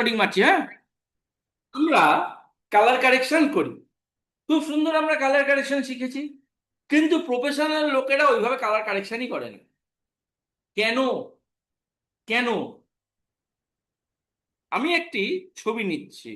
Recording মারছি, হ্যাঁ। আমরা কালার কারেকশন করি, খুব সুন্দর আমরা কালার কারেকশন শিখেছি, কিন্তু প্রফেশনাল লোকেরা ওইভাবে কালার কারেকশনই করে না। কেন? কেন? আমি একটি ছবি নিচ্ছি,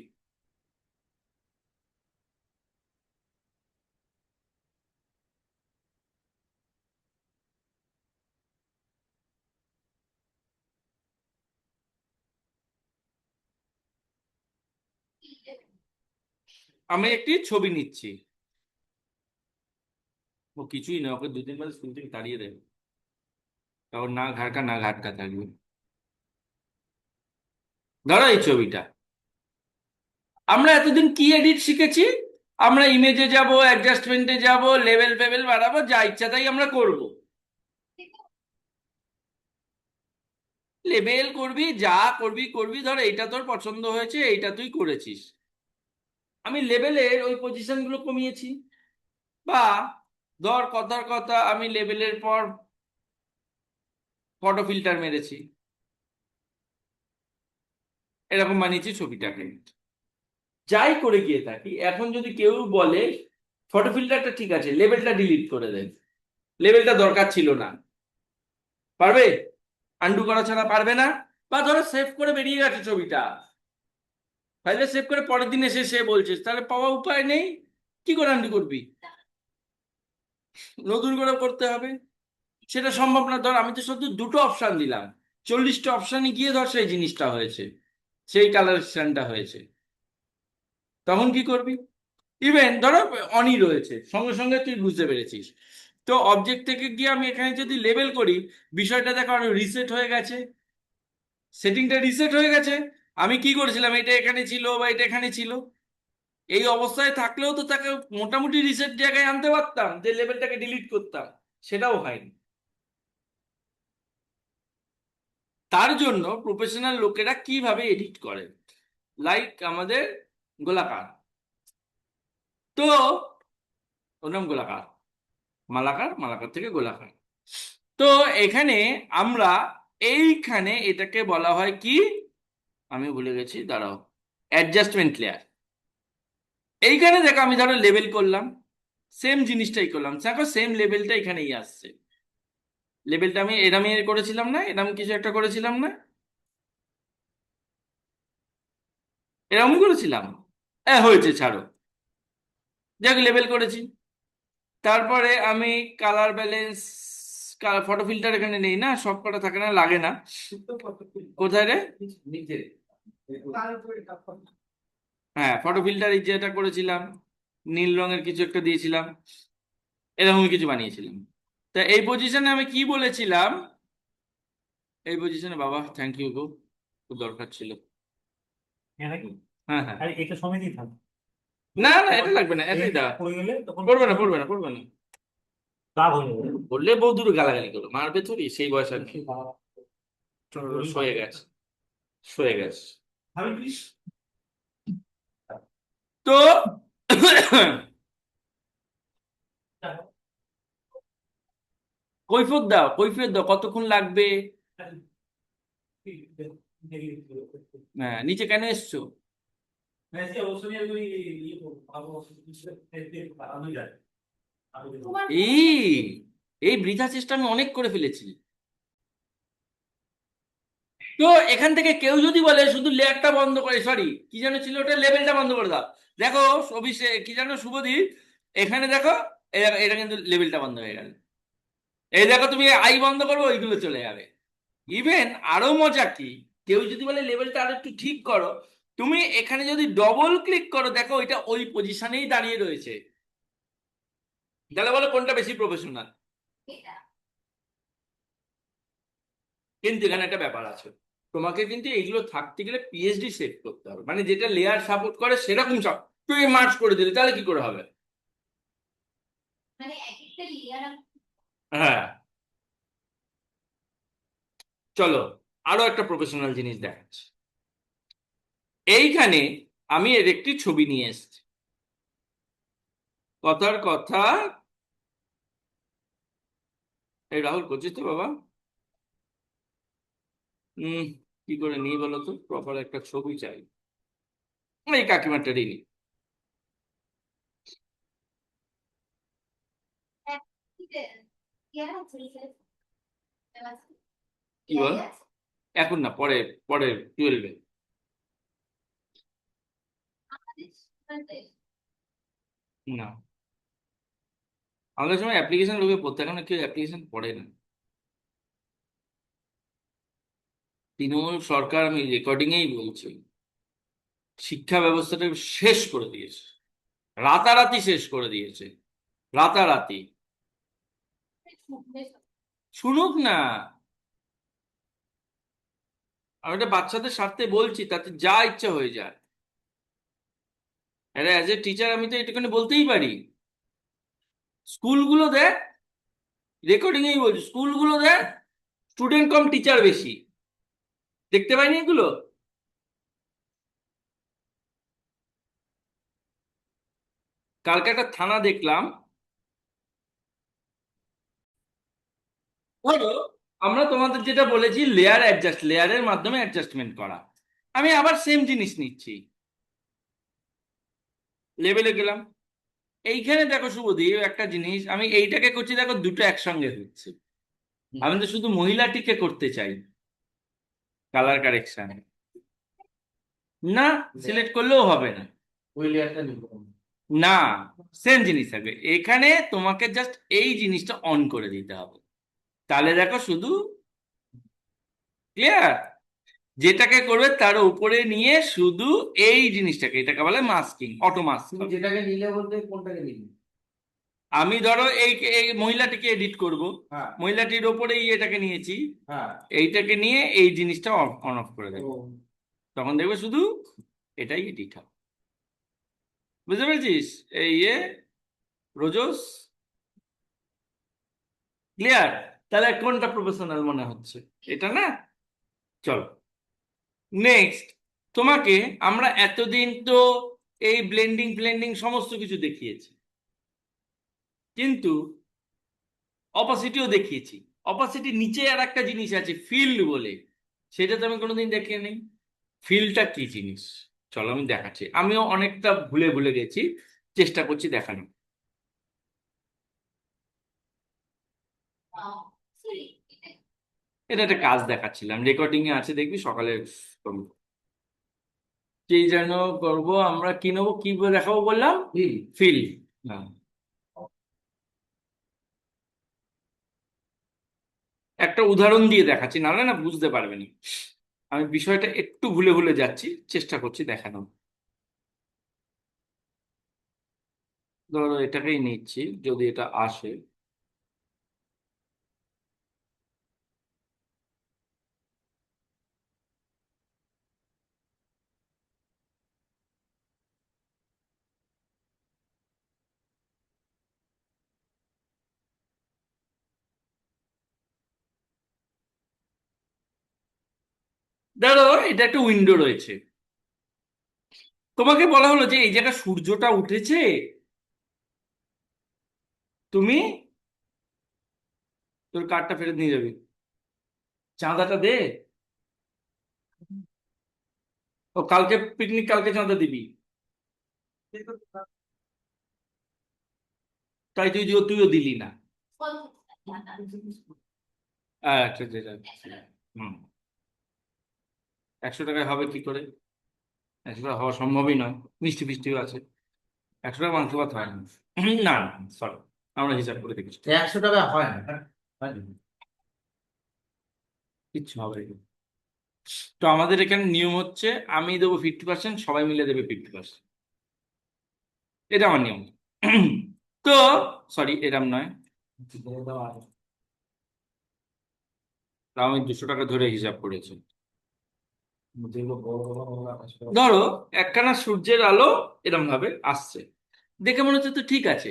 আমি একটি ছবি নিচ্ছি। ও কিছুই না, ওকে 2-3 মাস স্কুল থেকে তাড়িয়ে দেবে, কারণ না ঘাটকা না ঘাটকা থাকবে। ধরো এই ছবিটা, আমরা এতদিন কি এডিট শিখেছি? আমরা ইমেজে যাব, অ্যাডজাস্টমেন্টে যাব, লেভেল ফেভেল বাড়াবো, যা ইচ্ছা তাই আমরা করব। লেবেল করবি, যা করবি করবি, ধর এইটা তোর পছন্দ হয়েছে, এইটা তুই করেছিস। আমি লেবেলের ওই পজিশনগুলো কমিয়েছি, বা ধর কথার কথা আমি লেবেলের পর ফটো ফিল্টার মেরেছি, এরকম বানিয়েছি ছবিটাকে। যাই করে গিয়ে থাকি, এখন যদি কেউ বলে ফটো ফিল্টারটা ঠিক আছে, লেবেলটা ডিলিট করে দেন, লেবেলটা দরকার ছিল না, পারবে? আন্ডু করা ছাড়া পারবে না। বা ধরো সেভ করে বেরিয়ে গেছে ছবিটা, ফাইলে সেভ করে পরের দিন এসে সে বলছিস, তাহলে পাওয়া উপায় নেই, কি করে আন্ডু করবি? নতুন করে করতে হবে, সেটা সম্ভব না। ধর আমি তো শুধু দুটো অপশন দিলাম, 40টা অপশানে গিয়ে ধর সেই জিনিসটা হয়েছে, সেই কালারেশনটা হয়েছে, তখন কি করবি? ইভেন ধরো অনই রয়েছে, সঙ্গে সঙ্গে তুই বুঝতে পেরেছিস, তো অবজেক্ট থেকে গিয়ে আমি এখানে যদি লেবেল করি, বিষয়টা দেখো রিসেট হয়ে গেছে, সেটিংটা রিসেট হয়ে গেছে। আমি কি করেছিলাম, এটা এখানে ছিল বা এটা এখানে ছিল, এই অবস্থায় থাকলেও তো তাকে মোটামুটি রিসেট জায়গায় আনতে পারতাম, যে লেভেলটাকে ডিলিট করতাম, সেটাও হয়নি। তার জন্য প্রফেশনাল লোকেরা কিভাবে এডিট করে, লাইক আমাদের গোলাকার, তো ওর নাম গোলাকার, মালাকার, মালাকার থেকে গোলাকার। তো এখানে আমরা, এইখানে এটাকে বলা হয় কি, আমি ভুলে গেছি, দাঁড়াও, অ্যাডজাস্টমেন্ট লেয়ার। এইখানে দেখো আমি ধরো লেবেল করলাম, সেম জিনিসটাই করলাম, দেখো সেম লেভেলটা এখানেই আসছে। লেভেলটা আমি এরামই করেছিলাম না, এরম কিছু একটা করেছিলাম না, এরমই করেছিলাম। হ্যাঁ হয়েছে, ছাড়ো, যাক লেবেল করেছি। তারপরে আমি কালার ব্যালেন্স, ফটো ফিল্টার এখানে নেই না, সব কটা থাকে না, লাগে না। কোথায় রে? হ্যাঁ, ফটো ফিল্টার এই যেটা করেছিলাম, নীল রঙের কিছু একটা দিয়েছিলাম, এরকম কিছু বানিয়েছিলাম। তা এই পজিশনে আমি কি বলেছিলাম, এই পজিশনে বাবা থ্যাংক ইউ গো, খুব দরকার ছিল। হ্যাঁ নাকি? হ্যাঁ হ্যাঁ, আরে এটা সমেতই থাকবে। না না এটা লাগবে না, এটাই দা। পড়ে গেলে তখন পড়বে না, পড়বে না, পড়বে না। রাগ হয়ে যাবে। বললে বউ দুটো গালাগালি করো, মারবে থুড়ি, সেই বয়স আর কি। জরুরি সয়ে মামলা। গেছে, সয়ে গেছে। ভাবি তো কৈফিয়ত দাও, কৈফিয়ত দাও, কতক্ষণ লাগবে? হ্যাঁ, নিচে কেন এসছো? এই এই বৃথা চেষ্টা আমি অনেক করে ফেলেছি। তো এখান থেকে কেউ যদি বলে শুধু লেয়ারটা বন্ধ করে, সরি কি যেন ছিল ওটা, লেভেলটা বন্ধ করে দাও, দেখো অভিষেক কি যেন শুভদীপ, এখানে দেখো, এটা কিন্তু লেভেলটা বন্ধ হয়ে গেল। এই দেখো তুমি আই বন্ধ করবো, ওইগুলো চলে যাবে। ইভেন আরো মজা কি, কেউ যদি বলে লেভেলটা আরো একটু ঠিক করো, তুমি এখানে যদি ডবল ক্লিক করো, দেখো ওইটা ওই পজিশনেই দাঁড়িয়ে রয়েছে। তাহলে বলো কোনটা বেশি প্রফেশনাল? কিন্তু এখানে একটা ব্যাপার আছে, তোমাকে কিন্তু এইগুলো থাকতে গেলে পিএইচডি সেট করতে হবে, মানে যেটা লেয়ার সাপোর্ট করে সেরকম সব। তুই মার্চ করে দিলে তাহলে কি করে হবে? হ্যাঁ, চলো আরো একটা প্রফেশনাল জিনিস দেখাচ্ছি। এইখানে আমি এর একটি ছবি নিয়ে এসেছি, কথার কথা, এই রাহুল করছিস তো বাবা? হুম, কি করে নিই বলো তো? প্রপার একটা ছবি চাই। এই কাকিমাটারই নিই। কি বল? এখন না, পরে, পরে 12-এ। না, আমাদের সময় অ্যাপ্লিকেশন লোকে পড়তে, এখন কেউ অ্যাপ্লিকেশন পড়ে না। তৃণমূল সরকার, আমি রেকর্ডিং এই বলছি, শিক্ষা ব্যবস্থাটা শেষ করে দিয়েছে, রাতারাতি শেষ করে দিয়েছে, রাতারাতি। শুনুক না, আমি এটা বাচ্চাদের স্বার্থে বলছি, তাতে যা ইচ্ছা হয়ে যায়। আরে অ্যাজ এ টিচার আমি তো এটুখানি বলতেই পারি। স্কুলগুলো দেখ, রেকর্ডিং এই বলছি, স্কুলগুলো দেখ, স্টুডেন্ট কম টিচার বেশি। দেখতে পাইনি এগুলো? কালকে একটা থানা দেখলাম। ধরো, আমরা তোমাদের যেটা বলেছি লেয়ারের মাধ্যমে অ্যাডজাস্টমেন্ট করা, আমি আবার সেম জিনিস নিচ্ছি, লেভেলে গেলাম। এইখানে দেখো শুভদীপ, একটা জিনিস আমি এইটাকে করছি, দেখো দুটো একসঙ্গে হচ্ছে। আমি তো শুধু মহিলাটিকে করতে চাই কালার কারেকশন, না সিলেক্ট করলেও হবে না। ওই লেয়ারটা নিব। না, সেম জিনিস থাকবে এখানে, তোমাকে জাস্ট এই জিনিসটা অন করে দিতে হবে। তাহলে দেখো শুধু, ক্লিয়ার? যেটাকে করবে তার উপরে নিয়ে শুধু এই জিনিসটাকে, এটাকে বলে মাস্কিং, অটো মাস্ক। তুমি যেটাকে নিলে বলতে কোনটাকে নিলে? আমি ধরো এই এই মহিলাটিকে এডিট করব, হ্যাঁ। মহিলাটির ওপরেই এটাকে নিয়েছি, হ্যাঁ। এইটাকে নিয়ে এই জিনিসটা অন অফ করে দেবো, ও, তখন দেখবে শুধু এটাই এডিট হবে। বুঝতে পেরেছিস? এই রোজস, ক্লিয়ার? তাহলে কোনটা প্রফেশনাল মনে হচ্ছে? এটা না? চলো নেক্সট। তোমাকে আমরা এতদিন তো এই ব্লেন্ডিং ফ্লেন্ডিং সমস্ত কিছু দেখিয়েছি, কিন্তু অপাসিটিও দেখিয়েছি। অপাসিটির নিচে আর একটা জিনিস আছে ফিল্ড বলে, সেটা তো আমি কোনোদিন দেখে নেই। ফিল্ডটা কি জিনিস? চলো আমি দেখাচ্ছি, আমিও অনেকটা ভুলে ভুলে গেছি, চেষ্টা করছি দেখানো। এটা একটা কাজ দেখাচ্ছিলাম, রেকর্ডিং এ আছে, দেখবি সকালে করবো। কি যেন করবো আমরা, কি নেবো, কি দেখাবো বললাম? ফিল। ফিল। হ্যাঁ, একটা উদাহরণ দিয়ে দেখাচ্ছি, নাহলে না বুঝতে পারবে না। আমি বিষয়টা একটু ভুলে ভুলে যাচ্ছি, চেষ্টা করছি দেখানো। ধরো এটাকেই নিচ্ছি, যদি এটা আসে। ধরো এটা একটা উইন্ডো রয়েছে, তোমাকে বলা হলো যে এই জায়গায় সূর্যটা উঠেছে, তুমি তোর কার্ডটা ফেরত নিয়ে যাবি, চাঁদাটা দে। ও কালকে পিকনিক, কালকে চাঁদা দিবি, তাই তুইও দিলি না। আচ্ছা আচ্ছা আচ্ছা। হুম, 100 টাকায় হবে কি করে? 100 টাকা হওয়া সম্ভবই নয়, মিষ্টি ফিষ্টিও আছে। 100 টাকা মাংস ভাত হয় না। না না, সরি, আমরা হিসাব করে দেখেছি, 100 টাকা হয় না, হয় না। কিচ্ছু হবে না। তো আমাদের এখানে নিয়ম হচ্ছে, আমি দেবো 50%, সবাই মিলে দেবে 50%, এটা আমার নিয়ম। তো সরি, এরম নয়, দিয়ে দাও আর তাও আমি 200 টাকা ধরে হিসাব করেছি। যেগুলো বড় বড় ওগুলো 100 টাকা। ধরো একখানা সূর্যের আলো এরম ভাবে আসছে, দেখে মনে হচ্ছে তো ঠিক আছে,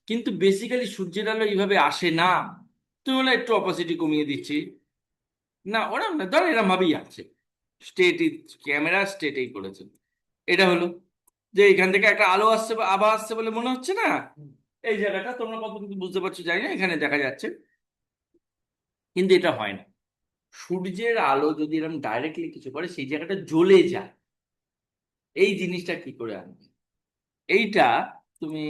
কিন্তু বেসিক্যালি সূর্যের আলো এইভাবে আসে না। তুমি বলে একটু অপাসিটি কমিয়ে দিচ্ছি, না ওরম না, ধরো এরম ভাবেই আছে, স্টেট, ক্যামেরা স্টেটেই করেছে। এটা হলো যে এখান থেকে একটা আলো আসছে বা আভা আসছে বলে মনে হচ্ছে না? এই জায়গাটা তোমরা কতটুকু বুঝতে পারছো জানি না, এখানে দেখা যাচ্ছে, কিন্তু এটা হয় না। সূর্যের আলো যদি এরকম ডাইরেক্টলি কিছু করে সেই জায়গাটা জ্বলে যায়, এই জিনিসটা কি করে আনবে? এইটা তুমি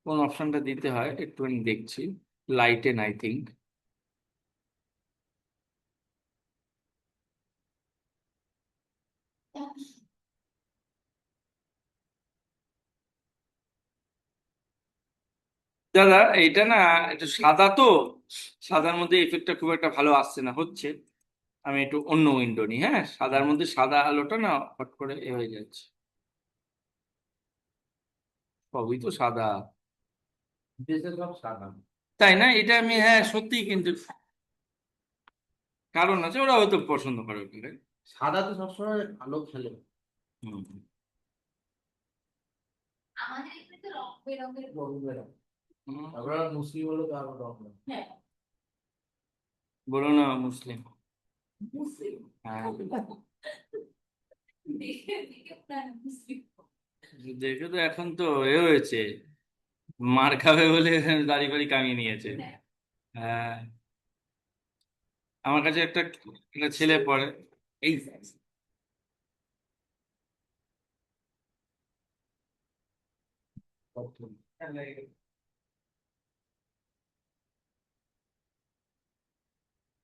কোন অপশনটা দিতে হয় একটু আমি দেখছি। Lighten I think. দাদা এইটা না, এটা সাদা তো, সাদার মধ্যে এফেক্টটা খুব একটা ভালো আসছে না, হচ্ছে আমি একটু অন্য উইন্ডো নিই। হ্যাঁ, সাদার মধ্যে সাদা আলোটা না হট করে এ হয়ে যাচ্ছে। সবই তো সাদা। দেশে সব সাদা। তাই না? এটা আমি, হ্যাঁ সত্যি, কিন্তু কারণ আছে, ওরা হয়তো পছন্দ করে ওখানে। সাদা তো সবসময় আলো খেলে। হুম। আমাদের এখানে তো রং বেরঙের বলবে না। হুম। আমরা মুসলিম হলে তো আরো রকম। হ্যাঁ বলো না মুসলিম। মুসলিম হ্যাঁ, দেখে দেখে প্রায় মুসলিম দেখে তো এখন তো এ হয়েছে, মার খাবে বলে দাড়ি ফাড়ি কামিয়ে নিয়েছে। হ্যাঁ হ্যাঁ, আমার কাছে একটা একটা ছেলে পড়ে, এই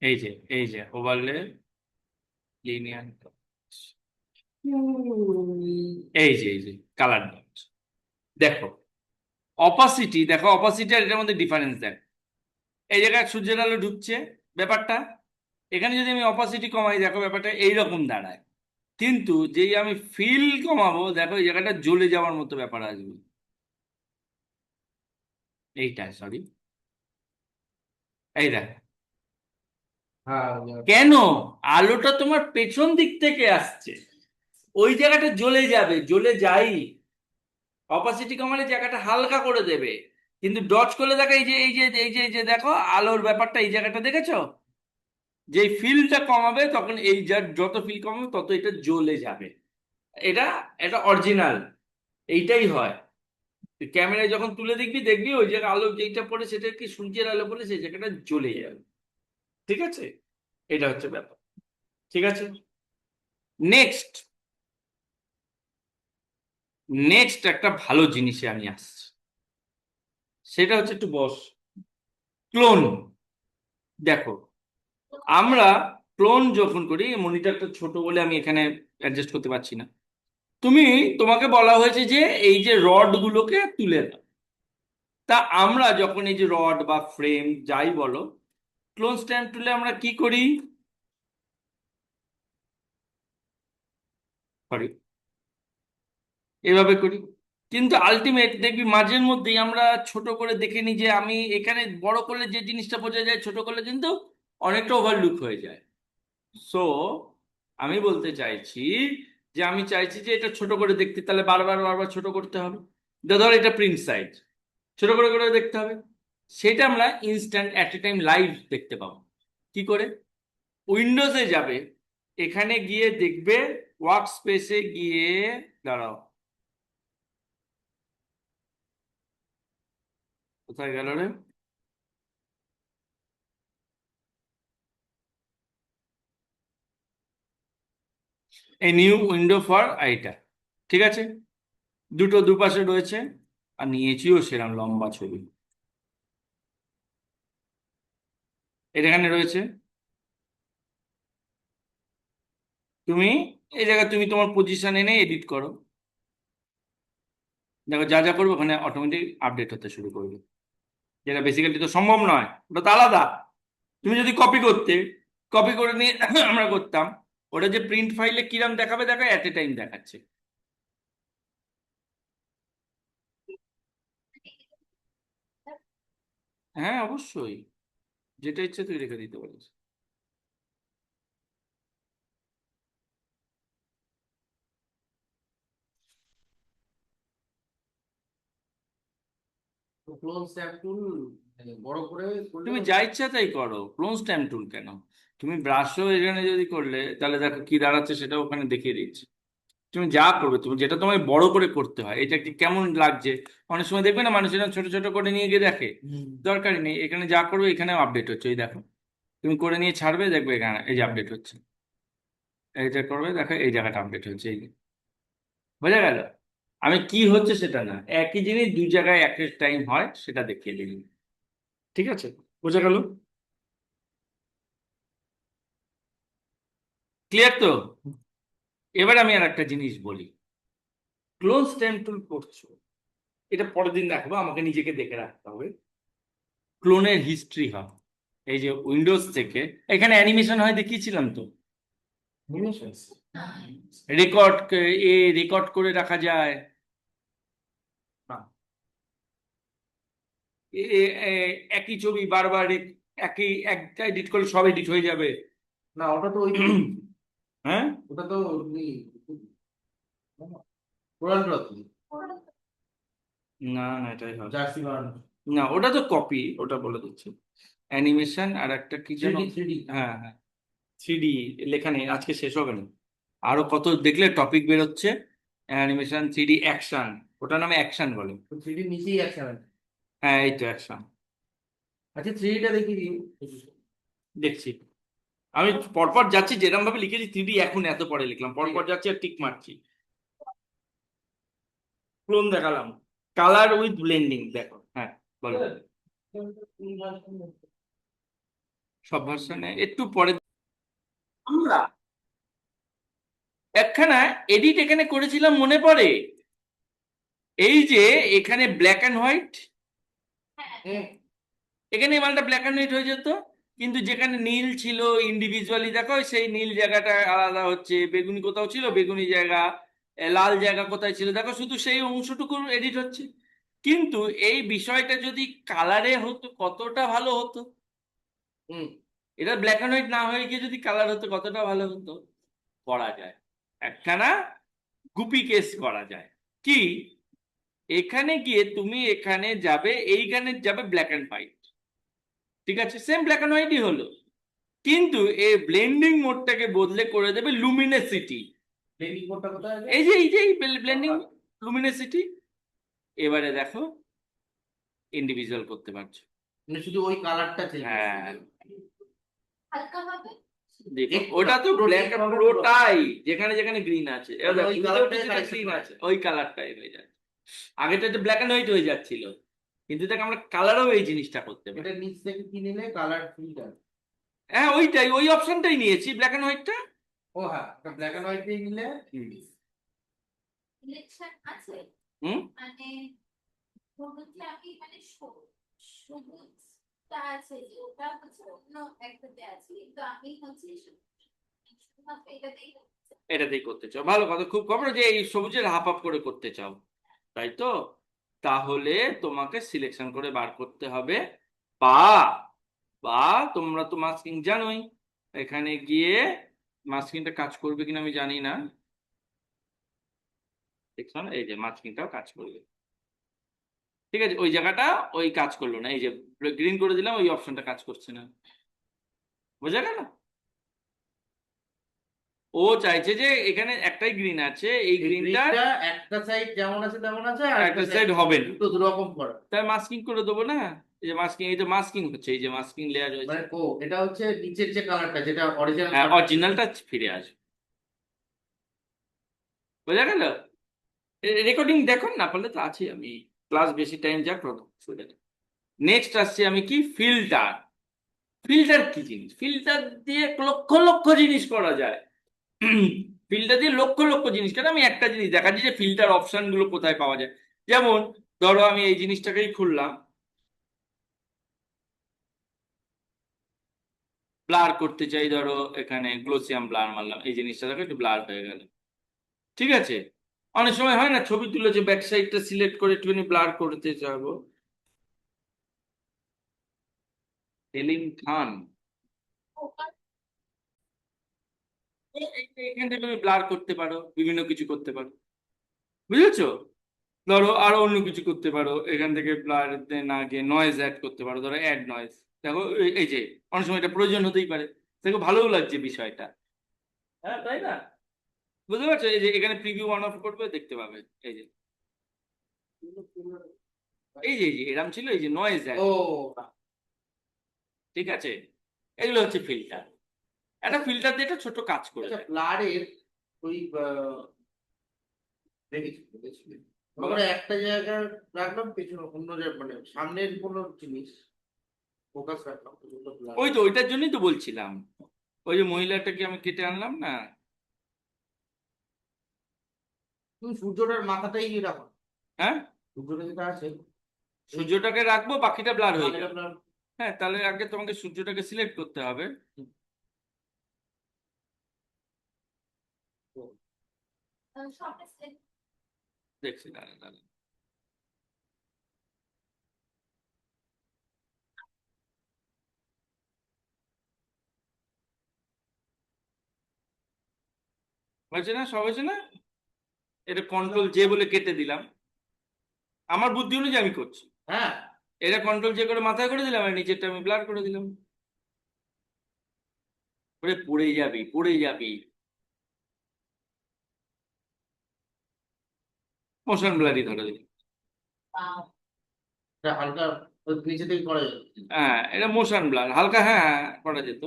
এই যে এই যে ওভারলে লিনিয়ার, এই যে কালার দেখো, অপাসিটি দেখো, অপাসিটি আর এটার মধ্যে ডিফারেন্স দেখো। এই জায়গায় সূর্যের আলো ঢুকছে, ব্যাপারটা এখানে যদি আমি অপাসিটি কমাই, দেখো ব্যাপারটা এইরকম দাঁড়ায়। কিন্তু যেই আমি ফিল কমাবো, দেখো এই জায়গাটা জ্বলে যাওয়ার মতো ব্যাপার আসবে। এইটা সরি, এই দেখ, হ্যাঁ কেন? আলোটা তোমার পেছন দিক থেকে আসছে, ওই জায়গাটা জ্বলে যাবে, জ্বলে যাই। অপাসিটি কমালে জায়গাটা হালকা করে দেবে, কিন্তু ডট করলে দেখো এই যে দেখো আলোর ব্যাপারটা, এই জায়গাটা দেখেছো? যেই ফিলটা কমাবে তখন এই যত ফিল কমাবে তত এটা জ্বলে যাবে। এটা এটা অরিজিনাল, এইটাই হয়। ক্যামেরায় যখন তুলে দেখবি, দেখবি ওই জায়গায় আলো যেইটা পড়ে সেটা কি সূর্যের আলো পড়ে সেই জায়গাটা জ্বলে যাবে। ঠিক আছে, এটা হচ্ছে ব্যাপার। ঠিক আছে, নেক্সট, নেক্সট একটা ভালো জিনিসে আমি আসছি, সেটা হচ্ছে একটু বস, ক্লোন। দেখো, আমরা ক্লোন যখন করি, মনিটরটা ছোট বলে আমি এখানে অ্যাডজাস্ট করতে পারছি না। তুমি, তোমাকে বলা হয়েছে যে এই যে রড গুলোকে তুলে দাও। তা আমরা যখন এই যে রড বা ফ্রেম যাই বলো, ক্লোন স্ট্যান্ড তুলে আমরা কি করি? সরি, এভাবে করি। কিন্তু আলটিমেট দেখবি মাঝের মধ্যেই আমরা ছোট করে দেখে নিই, যে আমি এখানে বড় করলে যে জিনিসটা বোঝা যায়, ছোট করলে কিন্তু অনেকটা ওভারলুক হয়ে যায়। সো আমি বলতে চাইছি যে আমি চাইছি যে এটা ছোট করে দেখতে, তাহলে বারবার বারবার ছোট করতে হবে। ধর এটা প্রিন্ট সাইজ, ছোট করে করে দেখতে হবে। সেটা আমরা instant at a time live দেখতে পাবো। কি করে? উইন্ডোজে যাবে, এখানে গিয়ে দেখবে, ওয়ার্ক স্পেসে গিয়ে, দাঁড়াও, কোথায় গেল রে? এই নিউ উইন্ডো ফর আইটা, ঠিক আছে, দুটো দুপাশে রয়েছে, আর নিয়েছিও সেরকম লম্বা ছবি, এটা এখানে রয়েছে। তুমি এই জায়গায় তুমি তোমার পজিশন এনে এডিট করো, দেখো যা যা করবে ওখানে অটোমেটিক আপডেট হতে শুরু করবে, যেটা বেসিক্যালি তো সম্ভব নয়, ওটা তো আলাদা। তুমি যদি কপি করতে, কপি করে নিয়ে আমরা করতাম, ওটা যে প্রিন্ট ফাইলে কিরম দেখাবে, দেখো অ্যাট এ টাইম দেখাচ্ছে। হ্যাঁ অবশ্যই, যেটা ইচ্ছে তুই রেখে দিতে পারিস। ক্লোন স্ট্যাম্প টুল বড় করে করলে তুমি যা ইচ্ছা তাই করো, ক্লোন স্ট্যাম্প টুল কেন? তুমি ব্রাশও এখানে যদি করলে, তাহলে দেখো কি দাঁড়াচ্ছে সেটা ওখানে দেখিয়ে দিচ্ছে। তুমি যা করবে, তুমি যেটা তোমায় বড় করে করতে হয়, এটা কি কেমন লাগছে, অনেক সময় দেখবে না মানুষেরা ছোট ছোট করে নিয়ে গিয়ে দেখে, দরকারই নেই, এখানে যা করবে এখানে আপডেট হচ্ছে, এই দেখো তুমি করে নিয়ে ছাড়বে, দেখবে এখানে এই যে আপডেট হচ্ছে, এইটা করবে দেখো এই জায়গাটা আপডেট হচ্ছে, এই যে। বোঝা গেল? আমি কি হচ্ছে সেটা না, একই জিনিস দুই জায়গায় এক টাইম হয় সেটা দেখিয়ে দিই। ঠিক আছে? বোঝা গেল? ক্লিয়ার তো? এবার আমি আর একটা জিনিস বলি, ক্লোজ টাইম টুল করছো, এটা পরের দিন রাখবো, আমাকে নিজেকে দেখে রাখতে হবে। ক্লোনের হিস্ট্রি হয়, এই যে উইন্ডোজ থেকে, এখানে অ্যানিমেশন হয় দেখিয়েছিলাম তো, Animations? রেকর্ড, রেকর্ড করে রাখা যায়, না, একই ছবি বারবার একই একটা এডিট করলে সব এডিট হয়ে যাবে। না, ওটা তো ওই হ্যাঁ, ওটা তো পুরানো না না এটাই হবে, জার্সি বানানো না ওটা তো কপি, ওটা বলে দিচ্ছি, অ্যানিমেশন আর একটা কি যেন, 3D 3D। হ্যাঁ হ্যাঁ, 3D লেখা নেই, আজকে শেষ হবে না, আরো কত দেখলে টপিক বেরোচ্ছে, অ্যানিমেশন 3D অ্যাকশন, ওটার নামে অ্যাকশন বলে। তো 3D নিচেই আছে মানে। হ্যাঁ এই তো অ্যাকশন, আচ্ছা 3Dটা দেখি দিই। দেখছি, আমি পরপর যাচ্ছি, যেরকম ভাবে লিখেছি 3D এখন এত পরে লিখলাম, পরপর যাচ্ছি আর টিক মারছি। ক্লোন দেখালাম, কালার উইথ ব্লেন্ডিং দেখো, হ্যাঁ বলো, সব ভার্সনে একটু পরে। আমরা একখানা এডিট এখানে করেছিলাম মনে পড়ে, এই যে এখানে ব্ল্যাক অ্যান্ড হোয়াইট, হুম, এখানে এই মালটা ব্ল্যাক অ্যান্ড হোয়াইট হয়ে যেত, কিন্তু যেখানে নীল ছিল ইন্ডিভিজুয়ালি দেখো, সেই নীল জায়গাটা আলাদা হচ্ছে, বেগুনি কোথাও ছিল বেগুনি জায়গা, লাল জায়গা কোথায় ছিল দেখো, শুধু সেই অংশটুকু এডিট হচ্ছে। কিন্তু এই বিষয়টা যদি কালারে হতো কতটা ভালো হতো, হুম। এটা ব্ল্যাক অ্যান্ড হোয়াইট না হয়ে গিয়ে যদি কালার হতো কতটা ভালো হতো। করা যায়, একখানা গুপি কেস করা যায় কি, এখানে গিয়ে তুমি এখানে যাবে, এইখানে যাবে ব্ল্যাক অ্যান্ড হোয়াইট, ঠিক আছে, সেম ব্ল্যাক অ্যান্ড হোয়াইটই হলো, কিন্তু এই ব্লেন্ডিং মোডটাকে বদলে করে দেবে লুমিনেসিটি, ব্লেন্ডিং কোডটা কোথায় আছে? এই যে ব্লেন্ডিং লুমিনেসিটি, এবারে দেখো ইন্ডিভিজুয়াল করতে পারছো। মানে শুধু ওই কালারটা চেঞ্জ হ্যাঁ হালকা হবে। দেখো একটু ওটা তো পুরো ব্ল্যাক, একটু হবে পুরোটাই যেখানে যেখানে গ্রিন আছে, এবার মানে দেখো ওই এটাতেও কালারটাই কিছুটা কারেকশন গ্রিন করা আছে, ওই কালারটাই হয়ে যাচ্ছে, আগেটা তো ব্ল্যাক অ্যান্ড হোয়াইট হয়ে যাচ্ছিল, কিন্তু দেখ আমরা কালারও এই জিনিসটা করতে পারি। এটা নিচ থেকে কি নিলে কালার ফিল্টার? হ্যাঁ ওইটাই, ওই অপশনটাই নিয়েছি ব্ল্যাক অ্যান্ড হোয়াইটটা। ও হ্যাঁ, ব্ল্যাক এন্ড হোয়াইট দিয়ে নিলে ইলেকশন আছে, হুম, মানে হলুদে আমি মানে সবুজটা আছে যে ওটা হচ্ছে অন্য একটাতে আছে, কিন্তু আমি হচ্ছে শুধুমাত্র এটাতেই হচ্ছে। এটাতেই করতে চাও, ভালো কথা, খুব খবর যে এই সবুজের হাফ হাফ করে করতে চাও, তাই তো, তাহলে তোমাকে সিলেকশন করে বার করতে হবে, বা বা তোমরা তো মাস্কিং জানোই, এখানে গিয়ে মাস্কিংটা কাজ করবে কিনা আমি জানি না, দেখছো না এই যে মাস্কিংটাও কাজ করবে, ঠিক আছে, ওই জায়গাটা ওই কাজ করলো না, এই যে গ্রিন করে দিলাম ওই অপশনটা কাজ করছে না, বোঝা গেল? ও চাইছে যে এখানে একটাই গ্রিন আছে, এই গ্রিনটা গ্রিনটা একটা সাইড যেমন আছে তেমন আছে, আর একটা একটা সাইড সাইড হবে না, দুটো দুরকম করা। তাই মাস্কিং করে দেবো না, এই যে মাস্কিং, এই যে মাস্কিং হচ্ছে, এই যে মাস্কিং লেয়ার হয়েছে, মানে ও এটা হচ্ছে নিচের যে কালারটা যেটা অরিজিনাল হ্যাঁ অরিজিনালটা ফিরে আসবে, বোঝা গেল? রেকর্ডিং দেখুন, না পারলে তো আছি আমি, ক্লাস বেশি টাইম যাক, নেক্সট আসছে আমি কি, ফিল্টার। ফিল্টার কি জিনিস, ফিল্টার দিয়ে লক্ষ লক্ষ জিনিস করা যায়, ফিল্টার দিয়ে লক্ষ লক্ষ জিনিস, কেন আমি একটা জিনিস দেখাচ্ছি যে ফিল্টার অপশন গুলো কোথায় পাওয়া যায়। যেমন ধরো আমি এই জিনিসটাকেই খুললাম, ব্লার করতে চাই, ধরো এখানে গ্লোসিয়াম ব্লার মারলাম, এই জিনিসটা দেখো একটু ব্লার হয়ে গেল, ঠিক আছে, অনেক সময় হয় না ছবি তুলেছে ব্যাক সাইডটা সিলেক্ট করে একটুখানি ব্লার করতে চাইবো, সেলিম খান, এখান থেকে তুমি ব্লার করতে পারো, বিভিন্ন কিছু করতে পারো, বুঝেছো? ধরো আরো অন্য কিছু করতে পারো, এখান থেকে ব্লার না গিয়ে নয়েজ অ্যাড করতে পারো, ধরো অ্যাড নয়েজ, দেখো এই যে অনেক সময় এটা প্রয়োজন হতেই পারে, দেখো ভালোও লাগছে বিষয়টা, হ্যাঁ তাই না, বুঝতে পারছো? এই যে এখানে প্রিভিউ অন অফ করবে, দেখতে পাবে। এই যে এই যে এরম ছিল, এই যে নয়েজ ও ঠিক আছে, এগুলো হচ্ছে ফিল্টার। একটা ফিল্টার দিয়ে একটা ছোট কাজ করে আচ্ছা, দেয়। ব্লাডের ওই দেখেছি দেখেছি বলো। আমরা একটা জায়গায় রাখলাম, পেছনে অন্য জায়গায়, মানে সামনের কোনো জিনিস ফোকাস রাখলাম, ওটা ব্লাড। ওই তো ওইটার জন্যই তো বলছিলাম, ওই যে মহিলাটাকে আমি কেটে আনলাম না। তুমি সূর্যটার মাথাটাই রাখো, হ্যাঁ, সূর্যটা যেটা আছে সূর্যটাকে রাখবো, বাকিটা ব্লার হয়ে বাকিটা যাবে। ব্লাড। হ্যাঁ, তাহলে আগে তোমাকে সূর্যটাকে সিলেক্ট করতে হবে। সবটা select দেখছি, দাঁড়া দাঁড়া। হয়েছে না? সব হয়েছে না? এটা কন্ট্রোল জে বলে কেটে দিলাম, আমার বুদ্ধি অনুযায়ী আমি করছি। হ্যাঁ, এটা কন্ট্রোল জে করে মাথায় করে দিলাম, আর নিচেরটা আমি ব্লার করে দিলাম। ওরে পড়ে যাবি, পড়ে যাবি। মোশন ব্লারই ধরে দিলাম। এটা হালকা ওই নিচে থেকে করা যাবে। হ্যাঁ, এটা মোশন ব্লার হালকা, হ্যাঁ হ্যাঁ, করা যেত।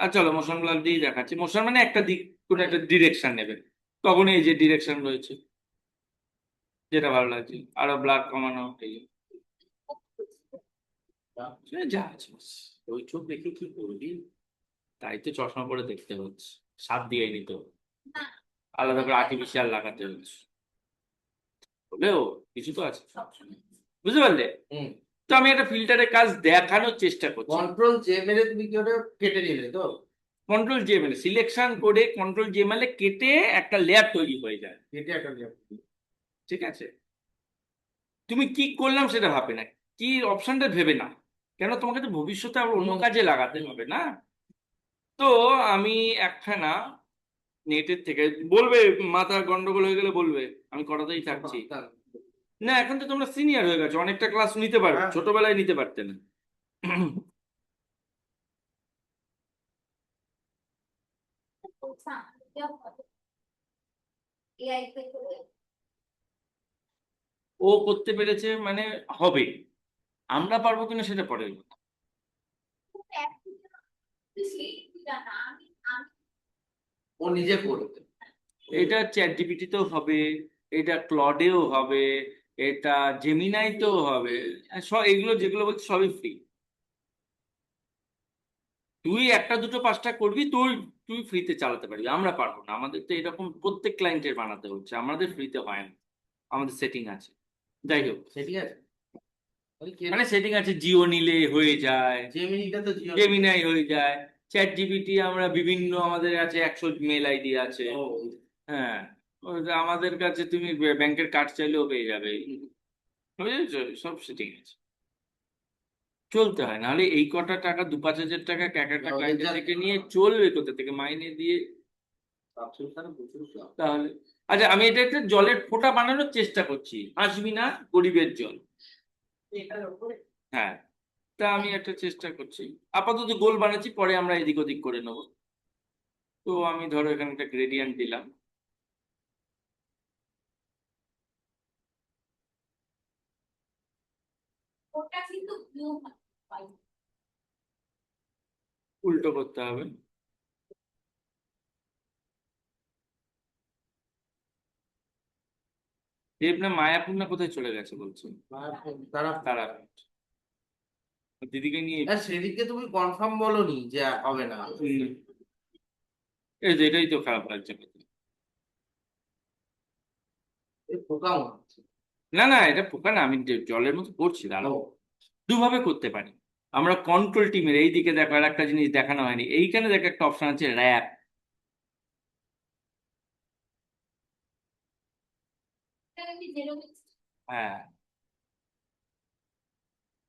আর চলো মোশন ব্লার দিয়ে দেখাচ্ছি। মোশন মানে একটা দিক, কোনো একটা ডিরেকশন নেবে, তখন এই যে ডিরেকশন রয়েছে, যেটা ভালো লাগছে। আরো ব্লার কমানো, এই যে। যা আছে ব্যাস। ওই চোখ দেখে কি করবি, তাই তো চশমা পরে দেখতে হচ্ছে, সাত দিয়ে নিতে হবে, না আলাদা করে আর্টিফিশিয়াল লাগাতে হচ্ছে, হলেও কিছু তো আছে। সবসময় বুঝতে পারলে? হুম, তো আমি একটা ফিল্টারের কাজ দেখানোর চেষ্টা করছি। কন্ট্রোল জে মেরে তুমি কি ওটা কেটে নিলে তো? কন্ট্রোল জে মানে সিলেকশন করে, কন্ট্রোল জে মানে কেটে একটা লেয়ার তৈরি হয়ে যায়। কেটে একটা নিয়ে ঠিক আছে, তুমি কি করলাম সেটা ভাবে না, কি অপশনটা ভেবে না, কেন তোমাকে তো ভবিষ্যতে আবার অন্য কাজে লাগাতে হবে না। তো আমি একখানা নেটের থেকে বলবে, মাথা গন্ডগোল হয়ে গেলে বলবে, আমি করাতেই থাকছি। না, এখন তো তোমরা সিনিয়র হয়ে গেছো, অনেকটা ক্লাস নিতে পারবে, হ্যাঁ, ছোটবেলায় নিতে পারতে না। বলছে দেওয়া হবে এআই তে করে ও করতে পেরেছে মানে হবে, আমরা পারবো কিনা সেটা পরের কথা। জানা আমি আমি ও নিজে করবে। এটা চ্যাট জিপিটিতেও হবে, এটা ক্লডেও হবে, এটা জেমিনাইতেও হবে। আর সব এগুলো যেগুলো বলছি সবই ফ্রি। তুই একটা দুটো পাঁচটা করবি, তুই ফ্রিতে চালাতে পারবি, আমরা পারবো না, আমাদের তো এরকম প্রত্যেক ক্লায়েন্টের বানাতে হচ্ছে, আমাদের ফ্রিতে হয় না, আমাদের সেটিং আছে। যাই হোক, সে ঠিক আছে, তাহলে কে মানে সেটিং আছে, জিও নিলে হয়ে যায়, জেমিনিটা তো জিও। জেমিনাই হয়ে যায়, চ্যাট জিপিটি আমরা বিভিন্ন, আমাদের কাছে 100 মেল আইডি আছে। ও হ্যাঁ, আমাদের কাছে তুমি ব্যাংকের কার্ড চাইলেও পেয়ে যাবে, বুঝেছো? সব সেটিং আছে, চলতে হয়, নাহলে এই কটা টাকা, 2-5 হাজার টাকা এক একটা ওদের ক্লায়েন্টের যা থেকে নিয়ে চলবে কোথা থেকে, মাইনে দিয়ে? সাবস্ক্রিপশনে প্রচুর লাভ। তাহলে আচ্ছা, আমি এটা একটা জলের ফোঁটা বানানোর চেষ্টা করছি, আসবি না গরিবের জল। এটার উপরে হ্যাঁ, তা আমি একটা চেষ্টা করছি, আপাতত গোল বানাচ্ছি, পরে আমরা এদিক ওদিক করে নেবো। তো আমি ধরো এখানে একটা গ্রেডিয়েন্ট দিলাম, ওটা কিন্তু ব্লু হয় উল্টো করতে হবে। দেবনা মায়াপুর কোথায় চলে গেছে বলছো? তারা তারা দিদিকে নিয়ে। সেদিকে তুমি কনফার্ম বলোনি যে হবে না। হুম, এই যে এটাই তো খারাপ লাগছে। এই পোকা মনে হচ্ছে। না না, এটা পোকা না, আমি জলের মতো করছি, ও দাঁড়াও। দুভাবে করতে পারি আমরা, কন্ট্রোল টিমের এইদিকে দেখো, আর একটা জিনিস দেখানো হয়নি, এইখানে দেখো একটা অপশন আছে, র্যাপ। এটা কি জেরোমিক্স হ্যাঁ,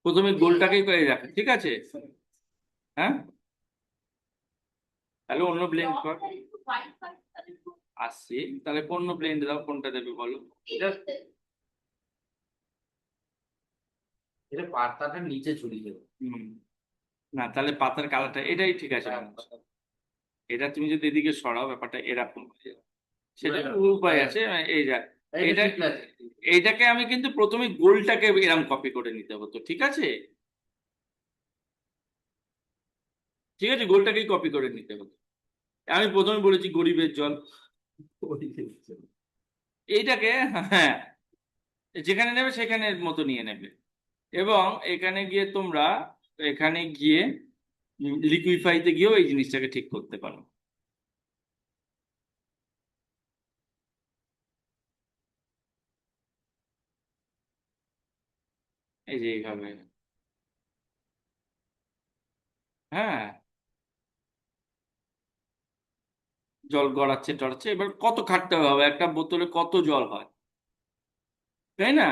প্রথমে গোলটাকেই করে রাখো, ঠিক আছে? হ্যাঁ, তাহলে অন্য ব্লেন্ড কর। রংটা একটু হোয়াইট হোয়াইট কালার আসছি, তাহলে কোন ব্লেন্ড দাও, কোনটা দেবে বলো? এটা এটা পাতাটা নিচে ঝুলিয়ে দেবে। হুম, না তাহলে পাতার কালারটা এটাই ঠিক আছে মনে হচ্ছে। এটা তুমি যদি এদিকে সরাও, ব্যাপারটা এরকম হয়ে যাবে। সেটা উপায় আছে এই যা এটা এটা ঠিক আছে। এইটাকে আমি কিন্তু প্রথমে গোলটাকে এরম কপি করে নিতে হতো, ঠিক আছে? ঠিক আছে, গোলটাকেই কপি করে নিতে হতো। আমি প্রথমে বলেছি গরিবের জল, এইটাকে, হ্যাঁ, যেখানে নেবে সেখানে মতো নিয়ে নেবে। এবং এখানে গিয়ে তোমরা, এখানে গিয়ে লিকুইফাইতে গিয়েও এই জিনিসটাকে ঠিক করতে পারো। এই যে এইভাবে, হ্যাঁ, জল গড়াচ্ছে টড়াচ্ছে, এবার কত খাটতে হবে, একটা বোতলে কত জল হয়, তাই না?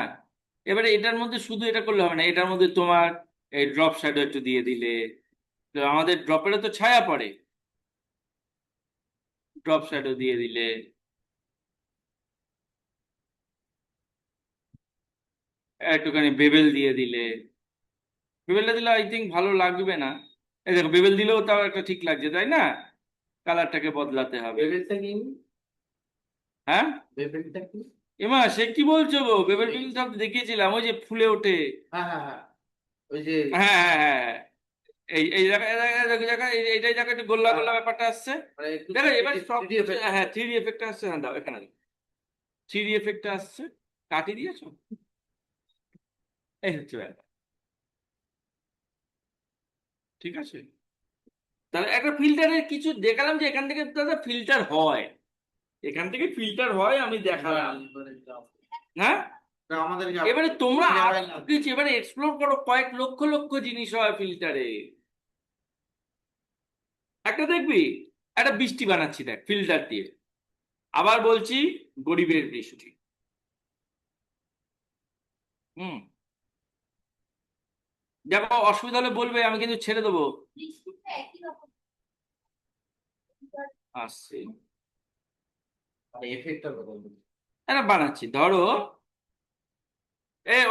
এবারে এটার মধ্যে শুধু এটা করলে হবে না, এটার মধ্যে তোমার এই ড্রপ শ্যাডো একটু দিয়ে দিলে, তো আমাদের ড্রপেরও তো ছায়া পড়ে, ড্রপ শ্যাডো দিয়ে দিলে, একটুখানি বেবেল দিয়ে দিলে। বেবেলটা দিলে আই থিঙ্ক ভালো লাগবে না। এই দেখো, বেবেল দিলেও তাও একটা ঠিক লাগছে, তাই না? কালারটাকে বদলাতে হবে। বেবেলটা কি? হ্যাঁ, বেবেলটা কি? এমা সে কি বলছো গো, বেবেল টেবিল সব দেখিয়েছিলাম, ওই যে ফুলে ওঠে। হ্যাঁ হ্যাঁ হ্যাঁ, ওই যে হ্যাঁ হ্যাঁ হ্যাঁ হ্যাঁ। এই জায়গায় এইটাই জায়গায় একটু গোল্লা গোল্লা ব্যাপারটা আসছে। মানে একটু দেখো এবার সব, 3D effect। হ্যাঁ, থ্রি ডি এফেক্ট আসছে, হ্যাঁ দাও এখানে, থ্রি ডি এফেক্ট আসছে, কাটিয়ে দিয়েছো, এই হচ্ছে ব্যাপার, ঠিক আছে? তাহলে একটা ফিল্টারের কিছু দেখালাম যে এখান থেকে দাদা ফিল্টার হয়, এখান থেকে ফিল্টার হয়, আমি দেখালাম। হ্যাঁ, আমাদেরকে এবারে তোমরা ওই আরো জায়গায় না। কিছু এবারে এক্সপ্লোর করো, কয়েক লক্ষ লক্ষ জিনিস হয় ফিল্টারে। একটা দেখবি, একটা বৃষ্টি বানাচ্ছি দেখ ফিল্টার দিয়ে, আবার বলছি গরিবের বৃষ্টি। হুম, দেখো অসুবিধা হলে বলবে, আমি কিন্তু ছেড়ে দেবো। বৃষ্টিটা একই রকম। আসছে, মানে এফেক্টটা কথা বলছি। একটা বানাচ্ছি, ধরো,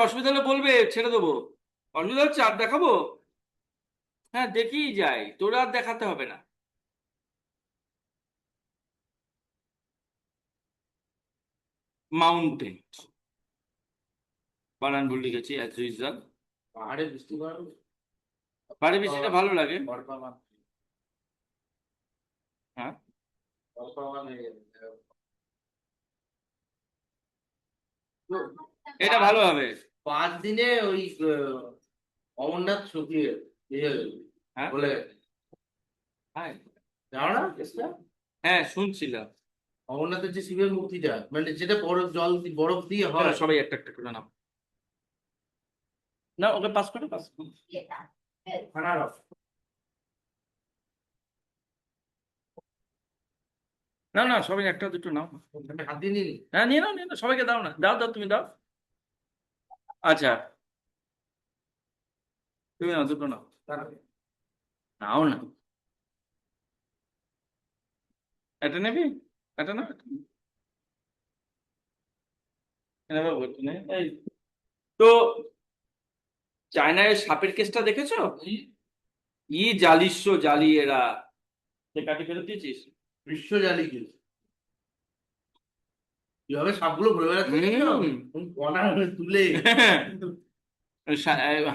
অসুবিধা হলে বলবে, ছেড়ে দেবো। অসুবিধা হচ্ছে আর দেখাবো? হ্যাঁ, দেখেই যাই, তোরা আর দেখাতে হবে না। মাউন্টেন, বানান ভুলে গেছি অ্যাজ ইউজুয়াল। পাহাড়ে বৃষ্টি পড়ে, বাড়ি বৃষ্টিটা ভালো লাগে। বরফামান, হ্যাঁ, বরফামান হয়ে গেছে। তো এটা পাঁচ ভালো হবে। 5 দিনে ওই অমরনাথ শুকিয়ে ইয়ে হ্যাঁ, বলে গেছে। হ্যাঁ, জানো না কেসটা? হ্যাঁ শুনছিলাম। অমরনাথের যে শিবের মূর্তিটা, মানে যেটা বরফ জল বরফ দিয়ে চলো হয়। সবাই একটা একটা করে নাও, না ওকে পাস করে পাস। এটা খানারফ। না না, সবাই একটা দুটো নাও। আমি হাত দিয়ে নিই। হ্যাঁ, নিয়ে নাও, সবাইকে দাও না, দাও দাও, তুমি দাও। আচ্ছা, তুমি নাও, দুটো নাও, নাও না, এটা নেবি, এটা না, নেবে বলছি না। এই তো চায়নায় সাপের কেসটা দেখেছো? ই জালিস্য জালি এরা, সে কাটি ফেরত দিয়েছিস? বিশ্ব জালি কি কিভাবে সাপগুলো ঘুরে বেড়াচ্ছে দেখছো? হুম। কণা তুলে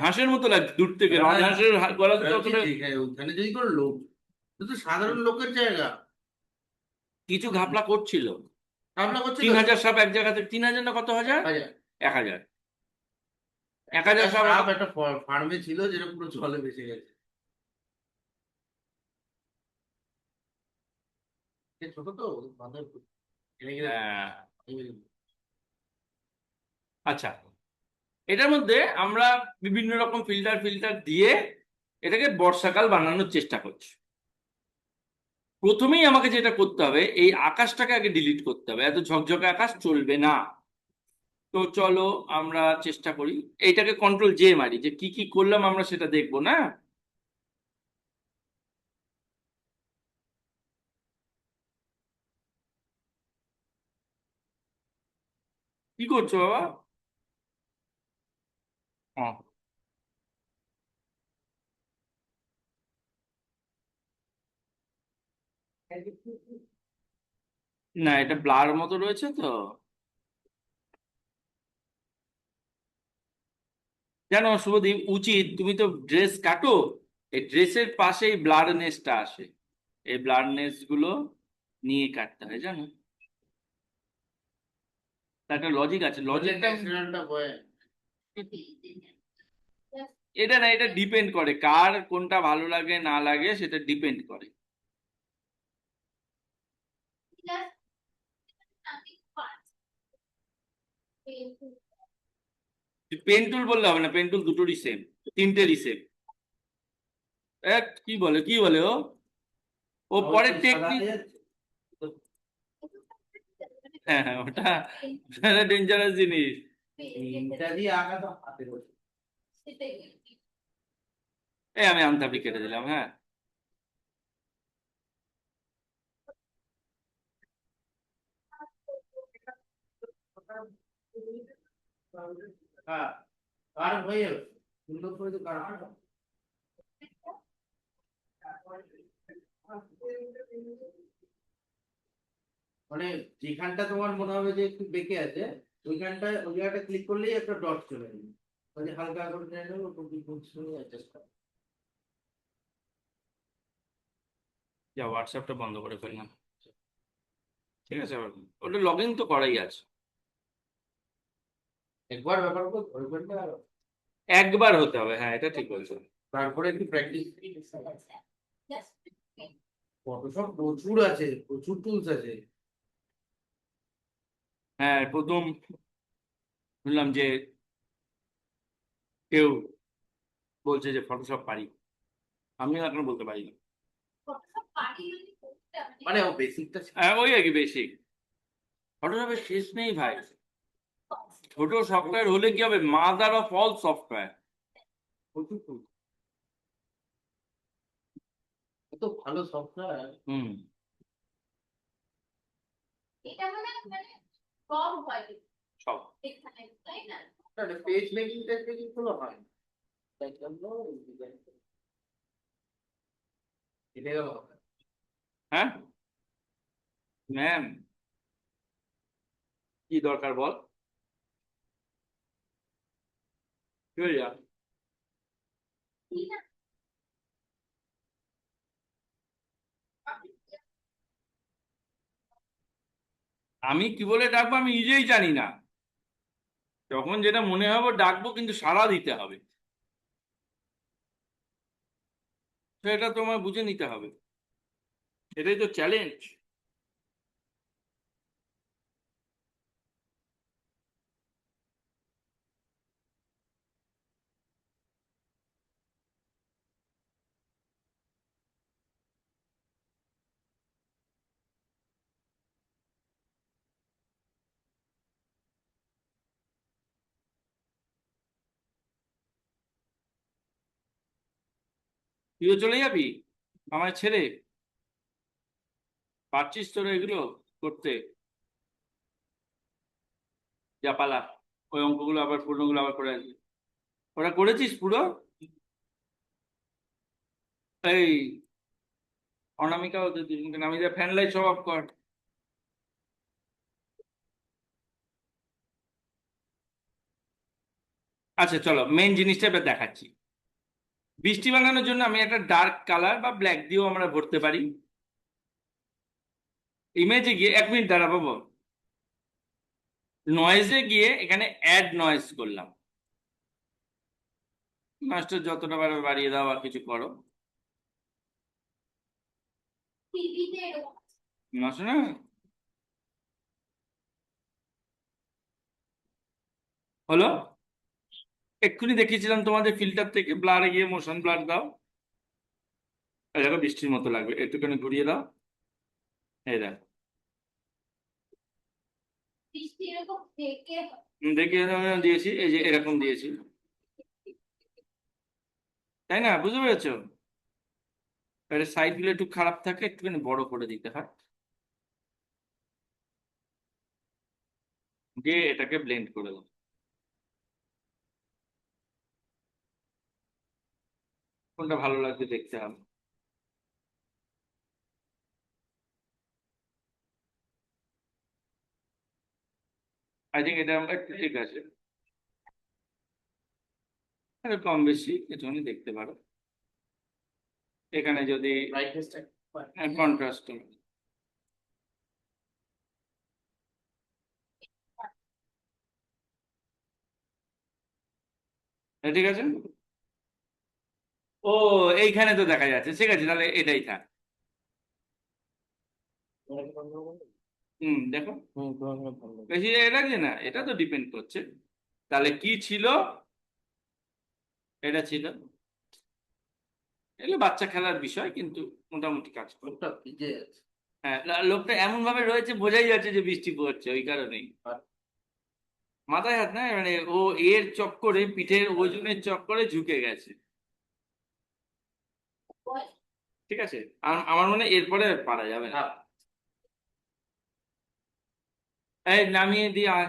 হাঁসের মতো লাগছে দূর থেকে, হ্যাঁ, রাজহাঁসের গলা থেকে কি অতটা। ঠিক, হ্যাঁ, ওখানে যদি কোনো লোক, তো তো সাধারণ লোকের জায়গা। কিছু ঘাপলা করছিল, কামনা করছিল 3,000 সাপ এক জায়গাতে, 3,000 না কত হাজার, হাজার। 1,000, এক একটা হাজার সাপ সাপ একটা ফার্মে ছিল যেটা পুরো জলে ভেসে গেছে। সে ছোট তো মাথায় ঘিরে ঘিরে আহ, ভেঙে গেছে। আচ্ছা, এটার মধ্যে আমরা বিভিন্ন রকম ফিল্টার ফিল্টার দিয়ে এটাকে বর্ষাকাল বানানোর চেষ্টা করছি। প্রথমেই আমাকে যেটা করতে হবে, এই আকাশটাকে আগে ডিলিট করতে হবে, এত ঝকঝকে আকাশ চলবে না। তো চলো আমরা চেষ্টা করি, এইটাকে কন্ট্রোল জে মারি, যে কি কি করলাম আমরা সেটা দেখবো না। কি করছো বাবা? হ্যাঁ, না, এটা ব্লার মতো রয়েছে তো। জানো শুভদীপ, উচিত তুমি তো ড্রেস কাটো, এই ড্রেসের পাশেই ব্লারনেসটা আসে, এই ব্লারনেস গুলো নিয়ে কাটতে হয় জানো। তার একটা লজিক আছে, বললে লজিকটা ন্যাচারালটা বয়। এটা না, এটা ডিপেন্ড করে কার কোনটা ভালো লাগে না লাগে, সেটা ডিপেন্ড করে। পেন টুল বললে হবে না, পেন টুল দুটোরই সেম, তিনটেরই সেম। কি বলে কি বলে ও, ও তাহলে পরের কি সাদা টেকনিক। হয়ে যাচ্ছে? হ্যাঁ হ্যাঁ, ওটা ডেঞ্জারাস জিনিস। তিনটা দিয়ে আঁকা তো হাতে বসে। এই আমি আমতাবড়ি কেটে দিলাম, হ্যাঁ। হ্যাঁ, কার হয়ে যাবে, সুন্দর করে তো কার হবে। মানে যেখানটা তোমার মনে হবে যে একটু বেঁকে আছে, ওইখানটায় ওই জায়গাটা ক্লিক করলেই একটা ডট চলে যাবে, মানে হালকা করে নিয়ে নেবো, অ্যাডজাস্ট করো। যা, হোয়াটসঅ্যাপটা বন্ধ করে ফেললাম। ঠিক আছে, ওটা লগ ইন তো করাই আছে। একবার ব্যাপার করে ধরে ফেলতে হবে, একবার হতে হবে, হ্যাঁ এটা ঠিক বলছো। তারপরে একটু প্র্যাকটিস। ফটোশপ প্রচুর আছে, প্রচুর টুলস আছে। হ্যাঁ, প্রথম শুনলাম যে কেউ বলছে যে ফটোশপ পারি, আমিও এখন বলতে পারি না। মানে ও বেসিকটা। হ্যাঁ, ওই আর কি বেসিক। ফটোশপের শেষ নেই ভাই, ছোট সফটওয়্যার হলে কি হবে, মাদার অফ অল সফটওয়্যার। প্রচুর টুল, এত ভালো সফটওয়্যার। হুম। এটা মানে কম হয় সব। এখানে, তাই না? পেজ মেকিং টেজ মেকিং গুলো হয়, তাই জন্য এটা গেল। হ্যাঁ ম্যাম, কি দরকার বল, কি হয়ে যা। আমি কি বলে ডাকবো আমি নিজেই জানি না, যখন যেটা মনে হবে ডাকবো, কিন্তু সাড়া দিতে হবে, সেটা তোমায় বুঝে নিতে হবে, এটাই তো চ্যালেঞ্জ। তুইও চলে যাবি আমায় ছেড়ে, পারছিস তোরা এগুলো করতে? যা পালা, ওই অঙ্কগুলো আবার পূর্ণগুলো আবার করে আসবি। ওরা করেছিস পুরো? এই অনামিকা, ওদের দুজনকে নামিয়ে দেয়, ফ্যান লাইট সব অফ কর। আচ্ছা চলো, মেন জিনিসটা এবার দেখাচ্ছি। বৃষ্টি বানানোর জন্য আমি একটা ডার্ক কালার বা ব্ল্যাক দিয়েও আমরা ভরতে পারি। ইমেজে গিয়ে, এক মিনিট দাঁড়া বাবু, নয়েজে গিয়ে এখানে অ্যাড নয়েজ করলাম, নয়েজটা যতটা পারবে বাড়িয়ে দাও আর কিছু করো। টিভিতে এরকম না শোনা, হলো, এক্ষুনি দেখিয়েছিলাম তোমাদের ফিল্টার থেকে ব্লারে গিয়ে মোশন ব্লার দাও, এই দেখো বৃষ্টির মতো লাগবে, একটুখানি ঘুরিয়ে দাও, এই দেখো। বৃষ্টি এরকম থেকে দেখিয়ে দিয়েছি, এই যে এরকম দিয়েছি, তাই না, বুঝতে পেরেছো? এটা সাইড গুলো একটু খারাপ থাকে, একটুখানি বড় করে দিতে হয়, দিয়ে এটাকে ব্লেন্ড করে দাও। কোনটা ভালো লাগবে দেখতে হবে। আই থিঙ্ক এটা একটু ঠিক আছে, এটা কম বেশি একটুখানি দেখতে পারো এখানে যদি ব্রাইটনেসটা কন্ট্রাস্ট। ঠিক আছে, ও এইখানে তো দেখা যাচ্ছে, ঠিক আছে তাহলে এটাই থাক। দেখো বেশি জায়গায় লাগছে না, এটা তো ডিপেন্ড করছে। তাহলে কি ছিল, এটা ছিল, এগুলো বাচ্চা খেলার বিষয় কিন্তু মোটামুটি কাজ করে। লোকটা ভিজে যাচ্ছে। হ্যাঁ, লোকটা এমন ভাবে রয়েছে বোঝাই যাচ্ছে যে বৃষ্টি পড়ছে, ওই কারণেই মাথায় হাত না, মানে ও এর চক্করে, পিঠের ওজনের চক্করে ঝুঁকে গেছে। ঠিক আছে, আর আমার মনে হয় এরপরে আর পারা যাবে না। হ্যাঁ। এই নামিয়ে দিয়ে আয়।